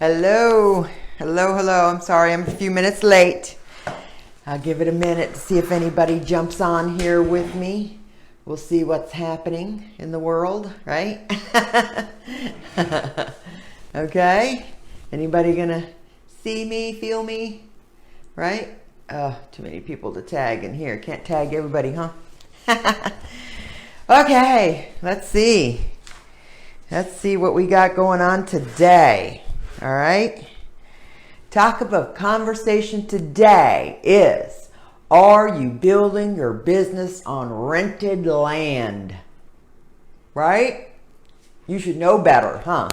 Hello. Hello. I'm sorry I'm a few minutes late. I'll give it a minute to see if anybody jumps on here with me. We'll see what's happening in the world, right? Okay. Anybody gonna see me, feel me, right? Oh, too many people to tag in here. Can't tag everybody, huh? Okay, let's see. Let's see what we got going on today. All right. Topic of conversation today is, are you building your business on rented land? Right? You should know better, huh?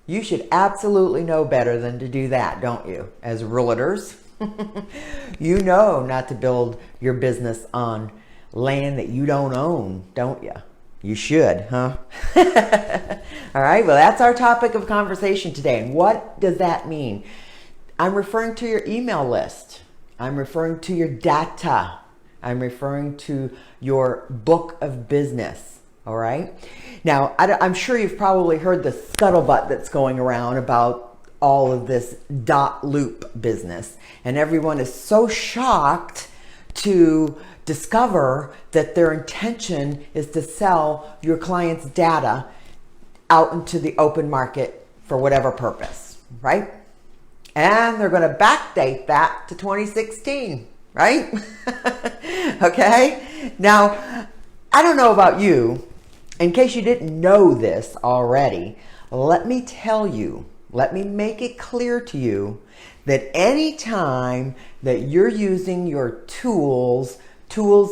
You should absolutely know better than to do that, don't you? As realtors, you know not to build your business on land that you don't own, don't you? You should, huh? All right, well, that's our topic of conversation today. And what does that mean? I'm referring to your email list. I'm referring to your data. I'm referring to your book of business. All right. Now, I'm sure you've probably heard the scuttlebutt that's going around about all of this dot loop business. And everyone is so shocked to discover that their intention is to sell your client's data out into the open market for whatever purpose, right? And they're going to backdate that to 2016, right? Okay. Now, I don't know about you. In case you didn't know this already, let me tell you, let me make it clear to you that anytime that you're using your tools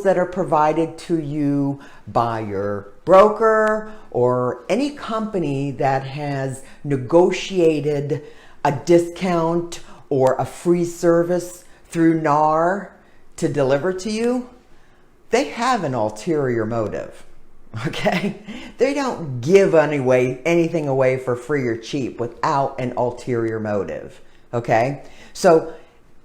that are provided to you by your broker or any company that has negotiated a discount or a free service through NAR to deliver to you, they have an ulterior motive. Okay? They don't give anything away for free or cheap without an ulterior motive. Okay? So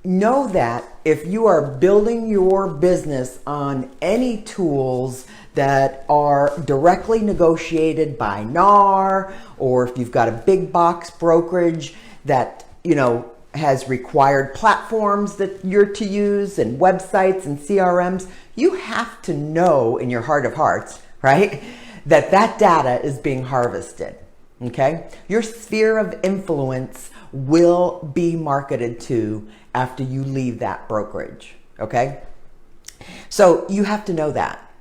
know that if you are building your business on any tools that are directly negotiated by NAR, or if you've got a big box brokerage that, has required platforms that you're to use and websites and CRMs, you have to know in your heart of hearts, right, that data is being harvested. Okay? Your sphere of influence will be marketed to after you leave that brokerage. Okay? So you have to know that.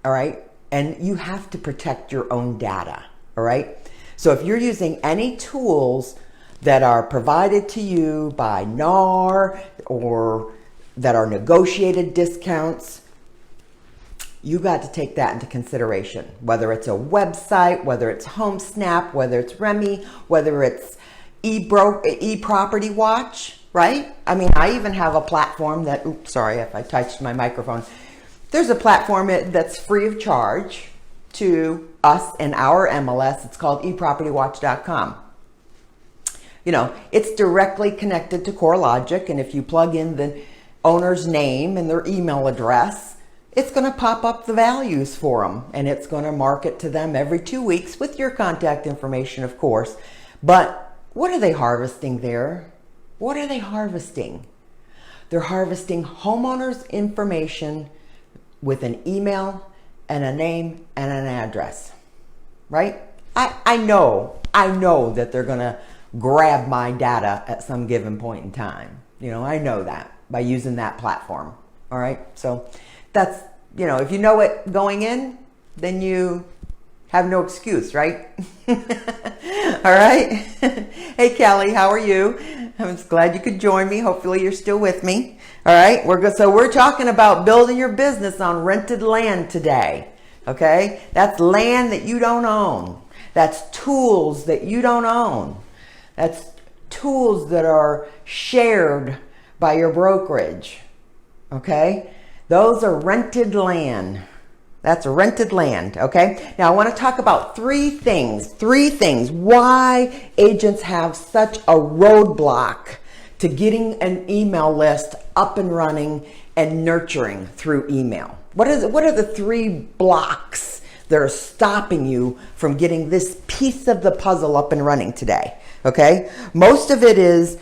All right? And you have to protect your own data. All right? So if you're using any tools that are provided to you by NAR or that are negotiated discounts, you got to take that into consideration. Whether it's a website, whether it's HomeSnap, whether it's Remy, whether it's eProperty Watch, right? I mean, I even have a platform that, oops, sorry if I touched my microphone. There's a platform that's free of charge to us and our MLS. It's called ePropertyWatch.com. It's directly connected to CoreLogic, and if you plug in the owner's name and their email address, it's going to pop up the values for them, and it's going to market to them every 2 weeks with your contact information, of course. But what are they harvesting there? What are they harvesting? They're harvesting homeowners' information with an email and a name and an address, right? I know that they're going to grab my data at some given point in time. I know that by using that platform. All right. So that's, if you know it going in, then you have no excuse, right? All right. Hey, Kelly, how are you? I'm just glad you could join me. Hopefully you're still with me. All right. So we're talking about building your business on rented land today. Okay. That's land that you don't own. That's tools that you don't own. That's tools that are shared by your brokerage. Okay? Those are rented land. That's rented land. Okay? Now I want to talk about three things why agents have such a roadblock to getting an email list up and running and nurturing through email. What are the three blocks that are stopping you from getting this piece of the puzzle up and running today. Okay? Most of it is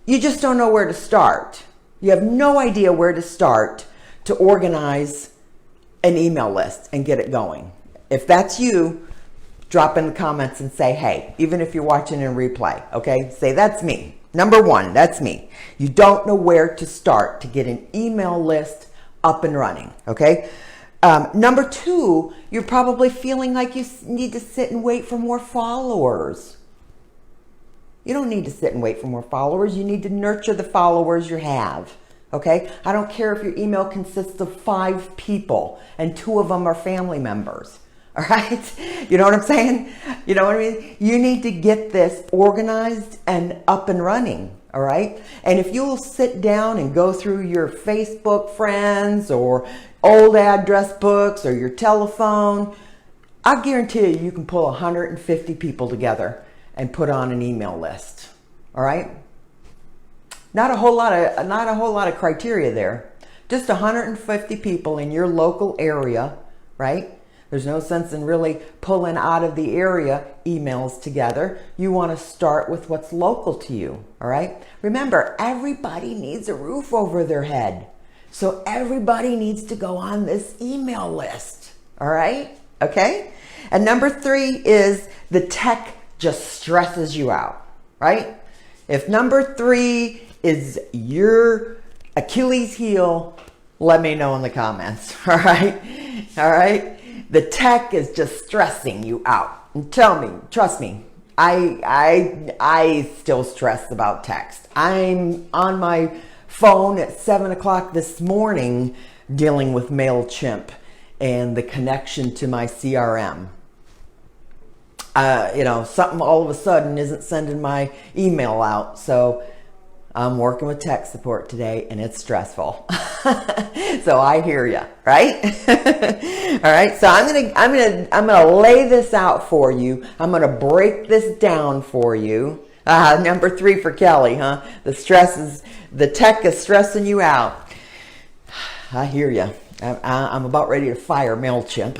you just don't know where to start. You have no idea where to start to organize an email list and get it going. If that's you, drop in the comments and say, hey, even if you're watching in replay, okay? Say, that's me. Number one, that's me. You don't know where to start to get an email list up and running, okay? Number two, you're probably feeling like you need to sit and wait for more followers. You don't need to sit and wait for more followers. You need to nurture the followers you have, okay? I don't care if your email consists of 5 people and 2 of them are family members, all right? You know what I'm saying? You know what I mean? You need to get this organized and up and running, all right? And if you'll sit down and go through your Facebook friends or old address books or your telephone, I guarantee you can pull 150 people together and put on an email list. All right? Not a whole lot of criteria there. Just 150 people in your local area, right? There's no sense in really pulling out of the area emails together. You want to start with what's local to you, all right? Remember, everybody needs a roof over their head. So everybody needs to go on this email list, all right? Okay? And number 3 is the tech just stresses you out, right? If number 3 is your Achilles heel, let me know in the comments, all right? All right? The tech is just stressing you out. And tell me, trust me, I still stress about text. I'm on my phone at 7 o'clock this morning dealing with MailChimp and the connection to my CRM. Something all of a sudden isn't sending my email out. So I'm working with tech support today and it's stressful. So I hear you, right? All right. So I'm gonna lay this out for you. I'm gonna break this down for you. Number 3 for Kelly, huh? The tech is stressing you out. I hear you. I'm about ready to fire MailChimp,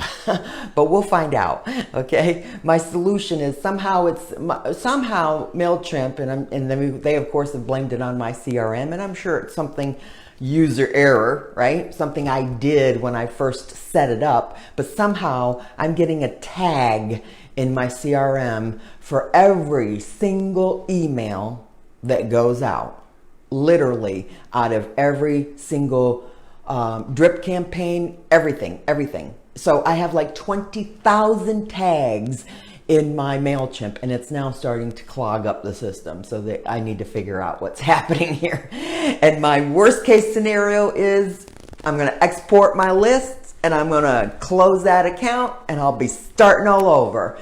but we'll find out, okay? My solution is somehow MailChimp, and then they of course have blamed it on my CRM, and I'm sure it's something user error, right? Something I did when I first set it up, but somehow I'm getting a tag in my CRM for every single email that goes out, literally out of every single drip campaign, everything. So I have like 20,000 tags in my MailChimp, and it's now starting to clog up the system, so that I need to figure out what's happening here. And my worst case scenario is I'm going to export my lists and I'm going to close that account and I'll be starting all over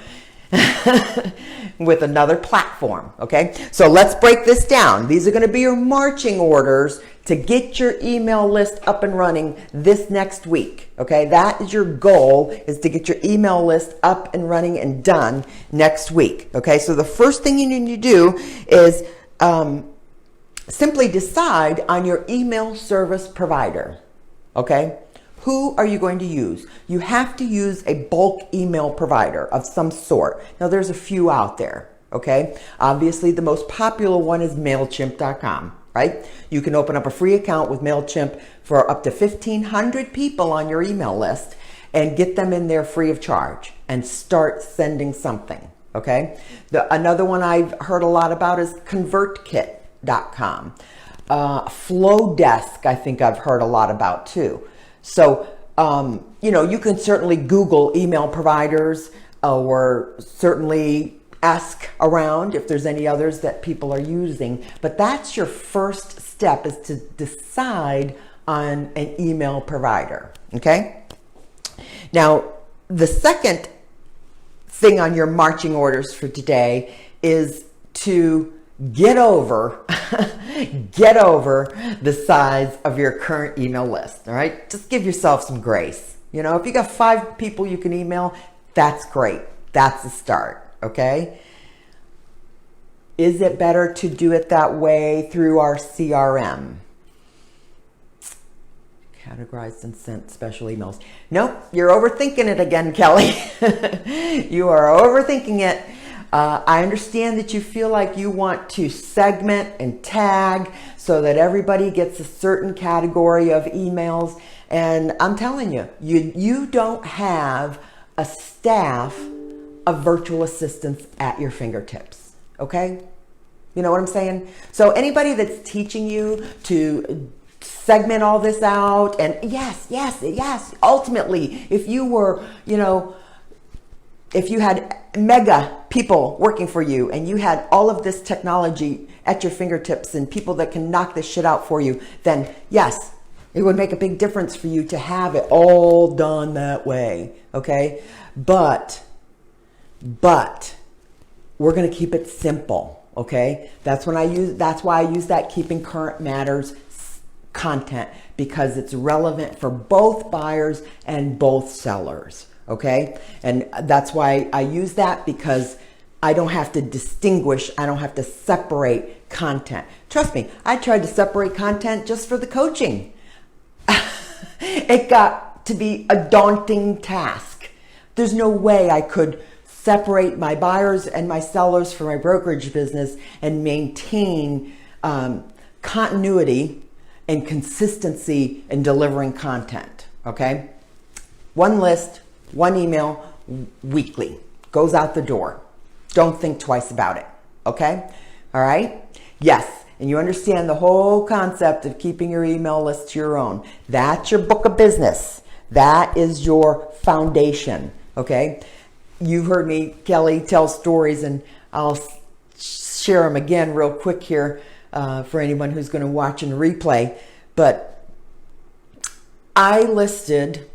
with another platform. Okay, so let's break this down. These are going to be your marching orders to get your email list up and running this next week. Okay, that is your goal, is to get your email list up and running and done next week. Okay, so the first thing you need to do is simply decide on your email service provider. Okay, who are you going to use? You have to use a bulk email provider of some sort. Now there's a few out there. Okay, obviously the most popular one is MailChimp.com. Right? You can open up a free account with MailChimp for up to 1,500 people on your email list and get them in there free of charge and start sending something. Okay? Another one I've heard a lot about is ConvertKit.com. Flowdesk, I think I've heard a lot about too. So, you can certainly Google email providers or certainly ask around if there's any others that people are using, but that's your first step, is to decide on an email provider. Okay, now the second thing on your marching orders for today is to get over the size of your current email list. All right, just give yourself some grace. If you got 5 people you can email, that's great. That's a start. Okay, is it better to do it that way through our CRM? categorized and sent special emails. Nope, you're overthinking it again, Kelly. You are overthinking it. I understand that you feel like you want to segment and tag so that everybody gets a certain category of emails. And I'm telling you, you don't have a staff of virtual assistants at your fingertips, okay? You know what I'm saying? So anybody that's teaching you to segment all this out, and yes, ultimately, if you were, if you had mega people working for you and you had all of this technology at your fingertips and people that can knock this shit out for you, then yes, it would make a big difference for you to have it all done that way, okay? But we're going to keep it simple, okay? That's why I use that keeping current matters content, because it's relevant for both buyers and both sellers, okay? And that's why I use that, because I don't have to distinguish, I don't have to separate content. Trust me, I tried to separate content just for the coaching. It got to be a daunting task. There's no way I could separate my buyers and my sellers for my brokerage business and maintain continuity and consistency in delivering content, okay? One list, one email weekly goes out the door. Don't think twice about it, okay? All right? Yes. And you understand the whole concept of keeping your email list to your own. That's your book of business. That is your foundation, okay? You've heard me, Kelly, tell stories, and I'll share them again real quick here for anyone who's going to watch and replay. But I listed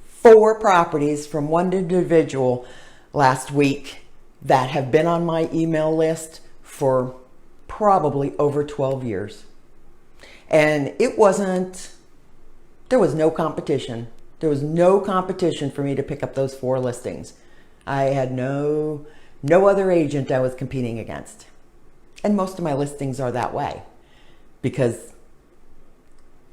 4 properties from one individual last week that have been on my email list for probably over 12 years. And there was no competition. There was no competition for me to pick up those 4 listings. I had no other agent I was competing against. And most of my listings are that way because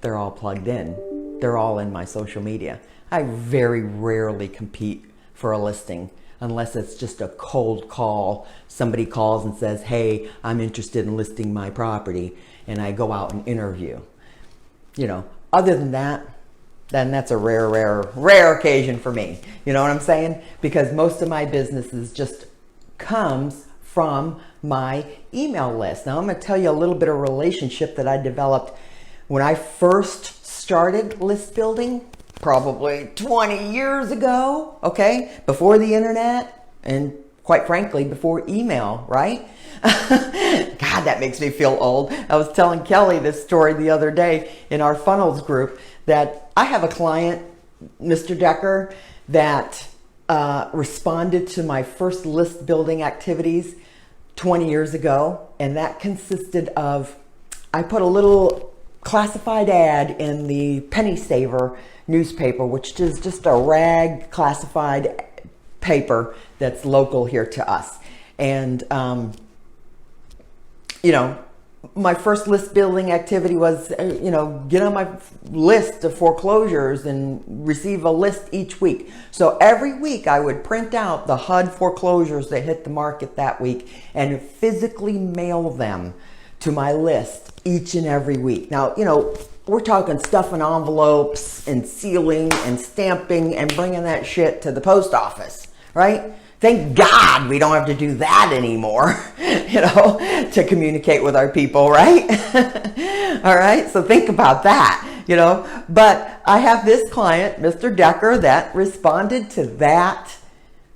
they're all plugged in. They're all in my social media. I very rarely compete for a listing unless it's just a cold call. Somebody calls and says, hey, I'm interested in listing my property, and I go out and interview. Other than that, then that's a rare occasion for me. You know what I'm saying? Because most of my business just comes from my email list. Now I'm going to tell you a little bit of relationship that I developed when I first started list building, probably 20 years ago, okay? Before the internet and quite frankly, before email, right? God, that makes me feel old. I was telling Kelly this story the other day in our funnels group that I have a client, Mr. Decker, that responded to my first list building activities 20 years ago. And that consisted of, I put a little classified ad in the Penny Saver newspaper, which is just a rag classified paper that's local here to us. And, my first list building activity was, get on my list of foreclosures and receive a list each week. So every week I would print out the HUD foreclosures that hit the market that week and physically mail them to my list each and every week. Now, we're talking stuffing envelopes and sealing and stamping and bringing that shit to the post office, right? Thank God we don't have to do that anymore, to communicate with our people, right? All right, so think about that, But I have this client, Mr. Decker, that responded to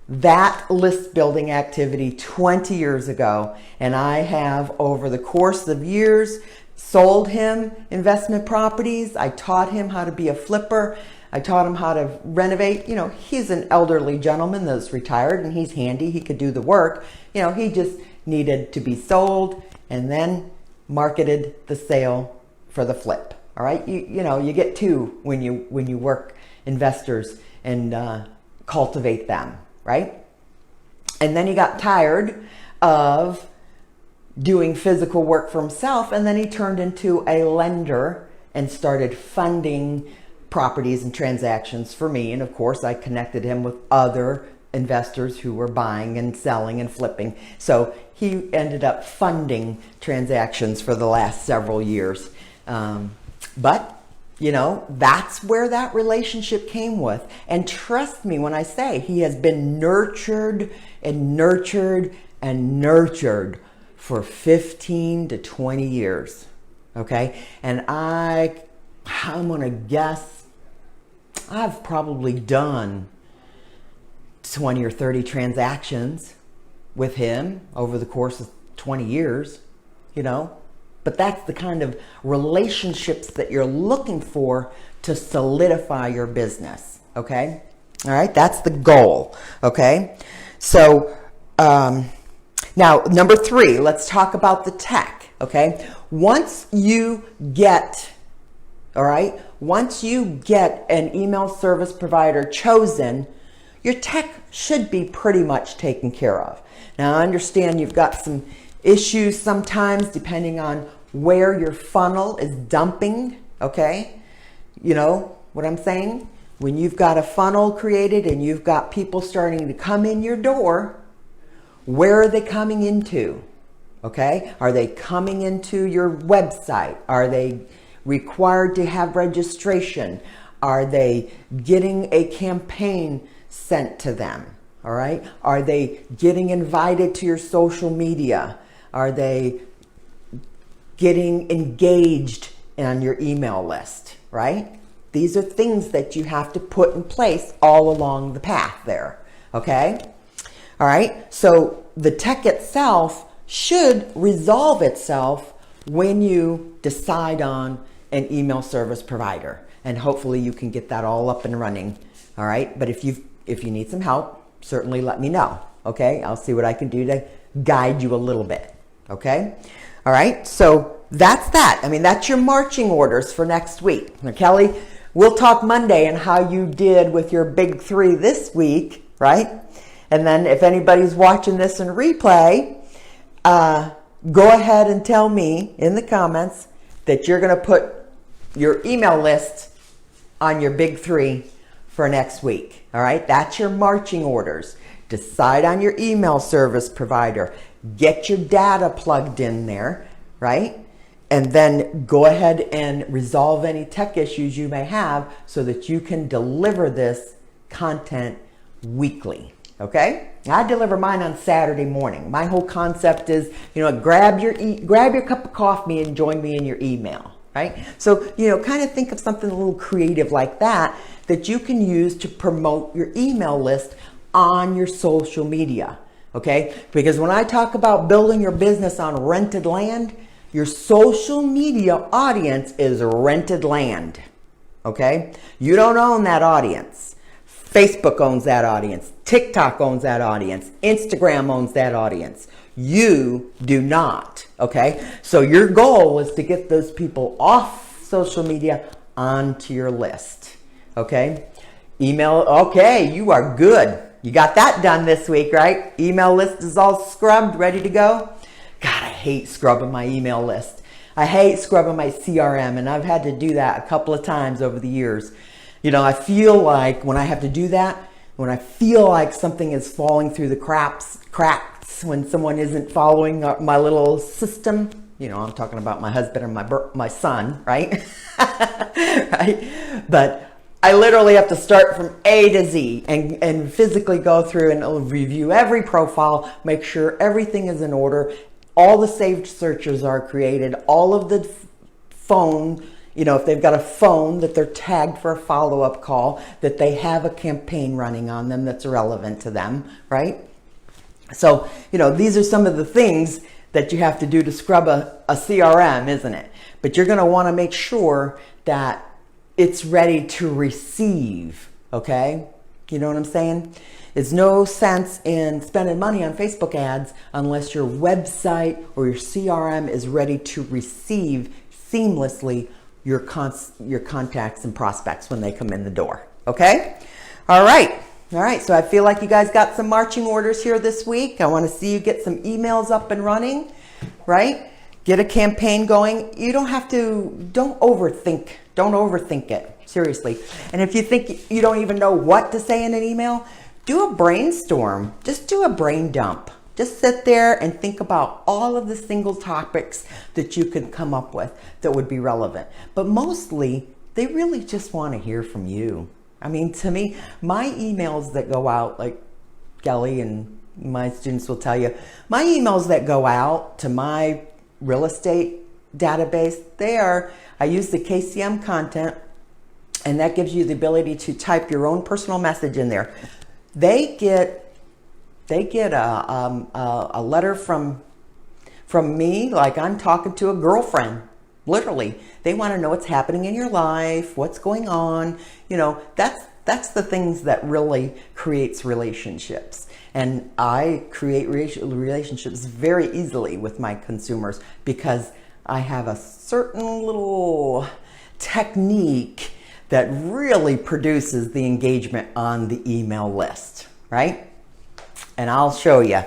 that list building activity 20 years ago. And I have, over the course of years, sold him investment properties. I taught him how to be a flipper. I taught him how to renovate. He's an elderly gentleman that's retired and he's handy. He could do the work. He just needed to be sold and then marketed the sale for the flip. All right. You get 2 when you work investors and cultivate them. Right. And then he got tired of doing physical work for himself. And then he turned into a lender and started funding properties and transactions for me. And of course, I connected him with other investors who were buying and selling and flipping. So he ended up funding transactions for the last several years. But you know, that's where that relationship came with. And trust me when I say he has been nurtured and nurtured and nurtured for 15 to 20 years. Okay? And I'm going to guess I've probably done 20 or 30 transactions with him over the course of 20 years, you know. But that's the kind of relationships that you're looking for to solidify your business, okay? All right, that's the goal, okay? So now, number 3, let's talk about the tech, okay? Once you get an email service provider chosen, your tech should be pretty much taken care of. Now, I understand you've got some issues sometimes depending on where your funnel is dumping, okay? You know what I'm saying? When you've got a funnel created and you've got people starting to come in your door, where are they coming into? Okay? Are they coming into your website? Are they required to have registration? Are they getting a campaign sent to them? All right? Are they getting invited to your social media? Are they getting engaged on your email list, right? These are things that you have to put in place all along the path there, okay? All right, so the tech itself should resolve itself when you decide on an email service provider, and hopefully you can get that all up and running, all right? But if you need some help, certainly let me know, okay? I'll see what I can do to guide you a little bit, okay? All right, so that's that. I mean, that's your marching orders for next week. Now, Kelly, we'll talk Monday on how you did with your big 3 this week, right? And then if anybody's watching this in replay, go ahead and tell me in the comments that you're going to put your email list on your big 3 for next week. All right, that's your marching orders. Decide on your email service provider. Get your data plugged in there, right? And then go ahead and resolve any tech issues you may have so that you can deliver this content weekly, okay? I deliver mine on Saturday morning. My whole concept is, you know, grab your cup of coffee and join me in your email, right? So, you know, kind of think of something a little creative like that you can use to promote your email list on your social media. Okay? Because when I talk about building your business on rented land, your social media audience is rented land. Okay? You don't own that audience. Facebook owns that audience. TikTok owns that audience. Instagram owns that audience. You do not. Okay? So your goal is to get those people off social media onto your list. Okay? Email, okay, you are good. You got that done this week, right? Email list is all scrubbed, ready to go. God, I hate scrubbing my email list. I hate scrubbing my CRM, and I've had to do that a couple of times over the years. You know, I feel like when I have to do that, when I feel like something is falling through the cracks, when someone isn't following my little system, you know, I'm talking about my husband and my son, right? Right? But I literally have to start from A to Z and physically go through and review every profile, make sure everything is in order, all the saved searches are created, all of the phone, you know, if they've got a phone that they're tagged for a follow-up call, that they have a campaign running on them that's relevant to them, right? So, you know, these are some of the things that you have to do to scrub a CRM, isn't it? But you're going to want to make sure that it's ready to receive, okay? You know what I'm saying? There's no sense in spending money on Facebook ads unless your website or your CRM is ready to receive seamlessly your contacts and prospects when they come in the door, okay? All right, so I feel like you guys got some marching orders here this week. I want to see you get some emails up and running, right? get a campaign going. You don't have to, don't overthink it, seriously. And if you think you don't even know what to say in an email, do a brainstorm. Just do a brain dump. Just sit there and think about all of the single topics that you could come up with that would be relevant. But mostly, they really just want to hear from you. I mean, to me, my emails that go out, like Kelly and my students will tell you, my emails that go out to my real estate database, I use the KCM content, and that gives you the ability to type your own personal message in there. They get a letter from me, like I'm talking to a girlfriend. Literally, they want to know what's happening in your life, what's going on. You know, that's the things that really creates relationships. And I create relationships very easily with my consumers because I have a certain little technique that really produces the engagement on the email list, right? And I'll show you.